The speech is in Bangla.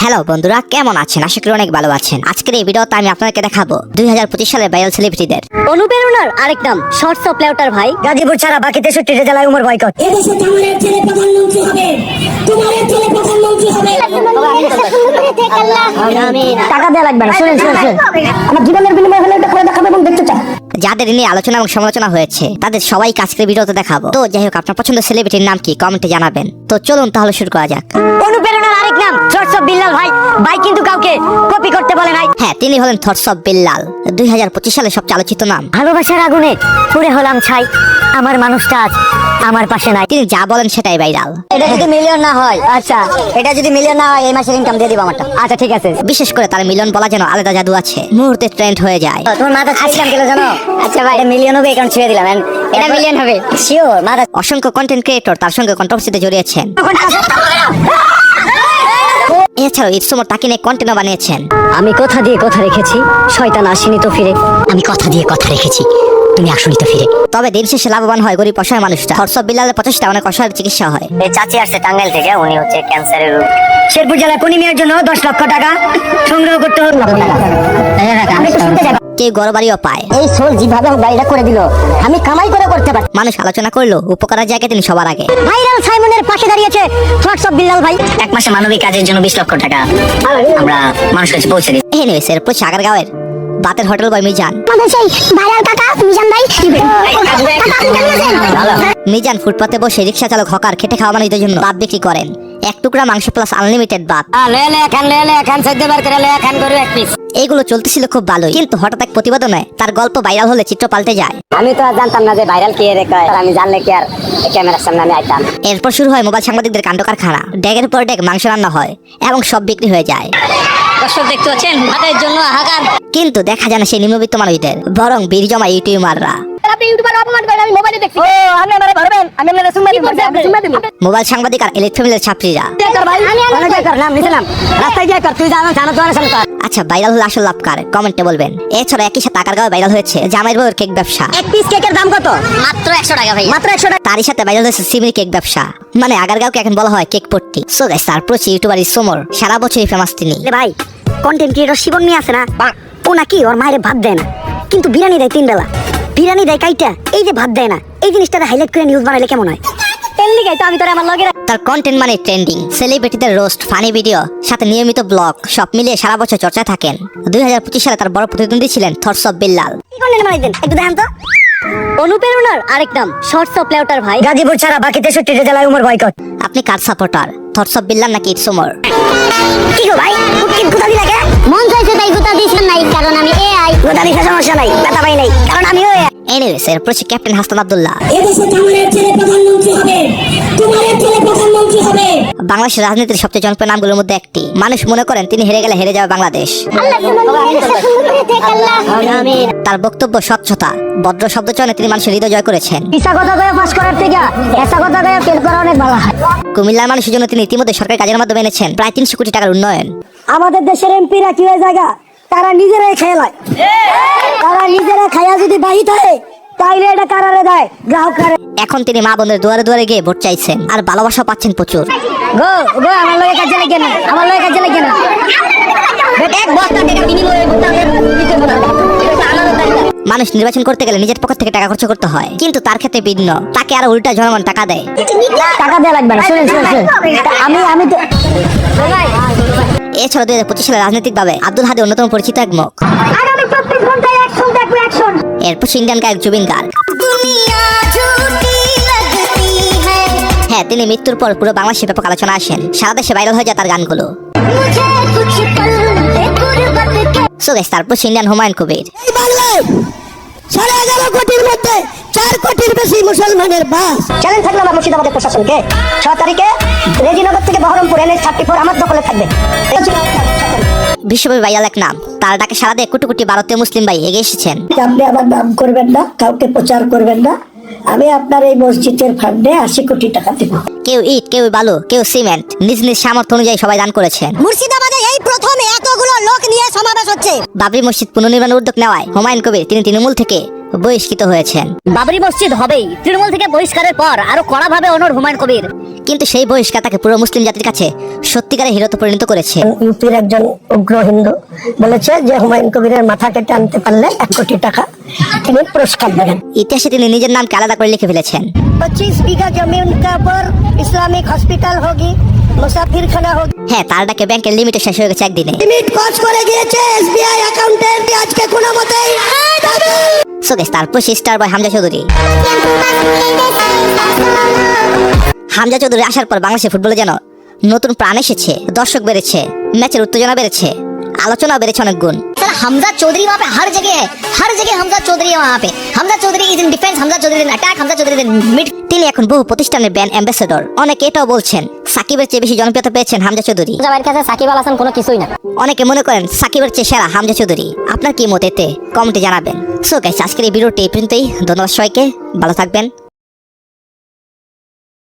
হ্যালো বন্ধুরা, কেমন আছেন? আশা করি অনেক ভালো আছেন। আজকের এই ভিডিওতে আমি আপনাদেরকে দেখাবো 2025 সালের ভাইরাল সেলিব্রিটিদের অনুপ্রেরণার আরেক নাম শর্টস অফ লেউটার ভাই। গাজীপুর ছাড়া বাকি 63 জেলায় উমর বয়কট। এদেশে কামারের ছেলে প্রধানমন্ত্রী হবে, তোমারের ছেলে প্রধানমন্ত্রী হবে। টাকা দেওয়া লাগবে না। শুনেন আমার জীবনের বিনিময়ে হলে এটা করে দেখাবো এবং দেখতে চাই। যাদের নিয়ে আলোচনা এবং সমালোচনা হয়েছে তাদের সবাইকে আজকের ভিডিওতে দেখাবো। তো যাই হোক, আপনার পছন্দের সেলিব্রিটির নাম কি কমেন্টে জানাবেন। তো চলুন তাহলে শুরু করা যাক। অনুপ্রেরণার আরেক নাম শর্টস অফ বিল্লাল ভাই। ভাই কিন্তু কাউকে কপি করতে বলে নাই। হ্যাঁ, তিনি হলেন থটস অফ বিল্লাল, 2025 সালে সবচেয়ে আলোচিত নাম। ভালোবাসার আগুনে পুড়ে হলাম ছাই, আমার মানুষটা আজ আমার পাশে নাই। তিনি যা বলেন সেটাই ভাইরাল। এটা যদি মিলিয়ন না হয়, আচ্ছা এটা যদি মিলিয়ন না হয় এই মাসের ইনকাম দিয়ে দিব আমারটা। আচ্ছা ঠিক আছে। বিশেষ করে তার মিলিয়ন বলা যেন আলাদা জাদু আছে, মুহূর্তে ট্রেন্ড হয়ে যায়। তোমার মাথা ছিলাম কেন জানো? আচ্ছা ভাই, এটা মিলিয়ন হবে, এখন ছেড়ে দিলাম। এটা মিলিয়ন হবে শিওর। মাথা অসংখ্য কন্টেন্ট ক্রিয়েটর তার সঙ্গে কন্ট্রোভার্সিতে জড়িয়েছেন। এছাড়াও ইটসমর তাকে নিয়ে কন্টেন্ট বানিয়েছেন। আমি কথা দিয়ে কথা রেখেছি, শয়তান আসেনি তো ফিরে। আমি কথা দিয়ে কথা রেখেছি, তুমি আসনি তো ফিরে। তবে দিন শেষে লাভবান হয় গরিব অসহায় মানুষটা। থটস অফ বিল্লালের প্রচেষ্টা অনেক অসহায় চিকিৎসা হয়। এই চাচি আসছে টাঙ্গাইল থেকে, উনি হচ্ছে ক্যান্সারের রোগ। শেরপুর জেলা কুনিমিয়ার জন্য 10 লক্ষ টাকা সংগ্রহ করতে হলো। আমি তো শুনতে যাবো। কেউ ঘর বাড়িও পায়। এই সোল যেভাবে গাড়িটা করে দিল, আমি কামাই করে করতে পারি। মানুষ আলোচনা করলো উপকারের জায়গায় তিনি সবার আগে। ভাইরাল সাইমনের পাশে দাঁড়িয়েছে থটস অফ বিল্লাল ভাই। এক মাসে মানবিক কাজের জন্য 20 লক্ষ টাকা আমরা মানুষের কাছে পৌঁছে দিই। এনিওয়েজ, এরপর আগারগাঁওয়ের বাতের হোটেল বয় মিজান। আমাদের সেই ভাইরাল কাকা মিজান ভাই। মিজান ফুটপাতে বসে রিক্সা চালক হকার খেটে খাওয়া মানুষদের জন্য ভাত বিক্রি করেন। এক টুকরা মাংস প্লাস আনলিমিটেড ভাত। এইগুলো চলতেছিল খুব ভালোই, কিন্তু হঠাৎ এক প্রতিবেদনে তার গল্প ভাইরাল হলে চিত্র পাল্টে যায়। আমি তো আর জানতাম না যে ভাইরাল কে রে কয়। আমি জানলে কি আর ক্যামেরার সামনে আমি আইতাম। এরপর শুরু হয় মোবাইল সাংবাদিকদের কাণ্ড কারখানা। ডেগের পর ডেগ মাংস রান্না হয় এবং সব বিক্রি হয়ে যায়। দর্শক দেখতে পাচ্ছেন, ভাতের জন্য হাহাকার। কিন্তু দেখা যায় না সেই নিম্নবিত্ত মানুষদের, বরং বীর জমা ইউটিউবাররা। আপনি ইউটিউবার অপমান করেন, আমি মোবাইলে দেখছি। ও আমি আমারে ধরবেন, আমি আপনারে সুম্মা দিব। মোবাইল সাংবাদিক আর এলিট ফ্যামিলির ছাত্রীরা। নাম নিছিলাম রাস্তায় গিয়ে কর, তুই জানো জানো তো সামনে কর। আচ্ছা, ভাইরাল হলে আসল লাভ কার? কমেন্টে বলবেন। এছাড়া একই সাথে আগারগাঁও ভাইরাল হয়েছে জামাইয়ের বউয়ের কেক ব্যবসা। এক পিস কেকের দাম কত? মাত্র 100 টাকা ভাই। মাত্র 100 টাকা। তারই সাথে ভাইরাল হয়েছে সিমির কেক ব্যবসা। মানে আগারগাঁওকে এখন বলা হয় কেক পট্টি। সো গাইস, তারপর ইউটিউবার ইসমর সারা বছরই ফেমাস তিনি। ভাই কন্টেন্ট ক্রিয়েটর শিবন নিয়ে আছে না, ও নাকি ওর মায়ের ভাত দেয় না, কিন্তু বিরিয়ানি দেয় 3 বেলা। বিরিয়ানি দেয় কাইটা, এই যে ভাত দেয় না, এই জিনিসটা হাইলাইট করে নিউজ বানাইলে কেমন হয়? তেলনি গাই তো আমি তোরে আমার লগে। তার কন্টেন্ট মানে ট্রেন্ডিং, সেলিব্রিটিদের রোস্ট, ফানি ভিডিও, সাথে নিয়মিত ব্লগ, সব মিলিয়ে সারা বছর চর্চায় থাকেন। 2025 সালে তার বড় প্রতিদ্বন্দ্বী ছিলেন থটস অফ বিল্লাল। কি কন্টেন্ট বানাইতেন একটু দেখান তো। অনুপ্রেরণার আরেক নাম শর্টস অফ লেউটার ভাই। গাজীপুর ছাড়া বাকি 63 জেলায় উমর বয়কট। আপনি কার সাপোর্টার, থটস অফ বিল্লাল নাকি ইটসমর? কি গো ভাই, কি গুতা দিলা কে? মন চাইছে তাই গুতা দিছেন নাই, কারণ আমি এআই। গুতা দিছে সমস্যা নাই, ব্যথা পাই নাই, কারণ আমিও এনিওয়েজ, এরপর ক্যাপ্টেন হাসান আব্দুল্লাহ। এদেশে কামারের ছেলে প্রধানমন্ত্রী হবে, তোমারের ছেলে প্রধানমন্ত্রী হবে। বাংলাদেশের রাজনীতির সবচেয়ে জনপ্রিয় নামগুলোর মধ্যে একটি। মানুষ মনে করেন তিনি হেরে গেলে হেরে যাবে বাংলাদেশ। তার বক্তব্য স্বচ্ছতা, ভদ্র শব্দ চয়নে তিনি মানুষের হৃদয় জয় করেছেন। ইচ্ছা কথা কয়ে পাস করার থেকে এসা কথা কয়ে ফেল করা অনেক ভালো হয়। কুমিল্লার মানুষের জন্য তিনি ইতিমধ্যে সরকারি কাজের মাধ্যমে এনেছেন প্রায় 300 কোটি টাকার উন্নয়ন। আমাদের দেশের এমপিরা কি হয়ে জায়গা, তারা নিজেরাই খেয়ে লয়। তারা নিজেরা খাইয়া যদি বাহিত হয় তাইলে এটা কারারে দেয়, গ্রাহক কারে। এখন তিনি মা বোনের দুয়ারে দুয়ারে গিয়ে ভোট চাইছেন, আর ভালোবাসা পাচ্ছেন প্রচুর। গো গো আমার লগে কাজে লাগে না, আমার লগে কাজে লাগে না। এক বস্তা টাকা বিনিময়ে ভোট দিতে হবে না। মানুষ নির্বাচন করতে গেলে নিজের পকেট থেকে টাকা খরচ করতে হয়, কিন্তু তার ক্ষেত্রে ভিন্ন। তাকে আর উল্টা জনগণ টাকা দেয়। টাকা দেয়া লাগবে না। শুনেন আমি তো এছাড়া 2025 সালে রাজনৈতিকভাবে আব্দুল হাদি অন্যতম পরিচিত এক মুখ। আগামী 24 ঘন্টায় অ্যাকশন দেখবো, অ্যাকশন। এরপর ইন্ডিয়ান গায়ক জুবিন গার্গ। হ্যাঁ, তিনি মৃত্যুর পর পুরো বাংলাদেশে ব্যাপক আলোচনা আসেন, সারা দেশে ভাইরাল হয়ে যায় তার গানগুলো। সো গাইস, তারপর ইন্ডিয়ান হুমায়ুন কবির। এই বাংলায় 11.5 কোটির মধ্যে 4 কোটির বেশি মুসলমানের বাস। চ্যালেঞ্জ থাকলো আমার মুর্শিদাবাদের প্রশাসনকে, 6 তারিখে রেজিনগর থেকে বহরমপুর NH-34 আমার দখলে থাকবে। বিশ্বব্যাপী ভাইরাল এক নাম, তার ডাকে সারা দিয়ে কোটি কোটি ভারতীয় মুসলিম ভাই এগিয়ে এসেছেন। আপনি আমার নাম করবেন না, কাউকে প্রচার করবেন না, আমি আপনার এই মসজিদের ফান্ডে 80 কোটি টাকা দেব। কেউ ইট, কেউ বালু, কেউ সিমেন্ট, নিজ নিজ সামর্থ্য অনুযায়ী সবাই দান করেছেন। মুর্শিদাবাদে এই প্রথম এতগুলো লোক নিয়ে সমাবেশ হচ্ছে। বাবরি মসজিদ পুনর্নির্মাণের উদ্যোগ নেওয়ায় হুমায়ুন কবির তিনি তৃণমূল থেকে বহিষ্কৃত হয়েছেন। বাবরি মসজিদ হবেই, তৃণমূল থেকে বহিষ্কারের পর আরো কড়াভাবে অনড় হুমায়ুন কবির। কিন্তু সেই বহিষ্কার তাকে পুরো মুসলিম জাতির কাছে সত্যিকারের হিরোতে পরিণত করেছে। ইউপির একজন উগ্র হিন্দু বলেছে যে হুমায়ুন কবিরের মাথা কেটে আনতে পারলে 1 কোটি টাকা তিনি পুরস্কার দেবেন। ইতিহাসে তিনি নিজের নামকে আলাদা করে লিখে ফেলেছেন। 25 बीघा जमीन का पर इस्लामिक हॉस्पिटल होगी, मुसाफिर खाना होगी। হ্যাঁ, তার ডাকে ব্যাংকের লিমিটও শেষ হয়ে গেছে একদিনে। লিমিট ক্রস করে গিয়েছে এসবিআই অ্যাকাউন্টের, আজকে কোনো মতেই সো গাইস, তারপর স্টার বয় হামজা চৌধুরী। হামজা চৌধুরী আসার পর বাংলাদেশের ফুটবলে যেন নতুন প্রাণ এসেছে, দর্শক বেড়েছে, ম্যাচের উত্তেজনা বেড়েছে, আলোচনা বেড়েছে অনেক গুণ। सर हमजा चौधरी वहाँ पे हर जगह है, हर जगह हमजा चौधरी है वहाँ पे। Hamza Chaudhary is in defence, Hamza Chaudhary in attack, Hamza Chaudhary in mid. তিনি এখন বহু প্রতিষ্ঠানের ব্র্যান্ড অ্যাম্বাসেডর। অনেকে এটাও বলছেন সাকিবের চেয়ে বেশি জনপ্রিয়তা পেয়েছেন হামজা চৌধুরী। যাবার কাছে সাকিব আল হাসান কোনো কিছুই না। অনেকে মনে করেন সাকিবের চেয়ে সেরা হামজা চৌধুরী। আপনার কি মত এতে কমেন্টে জানাবেন। সো গাইস, আজকের এই ভিডিওটি এই পর্যন্তই। ধন্যবাদ সবাইকে, ভালো থাকবেন।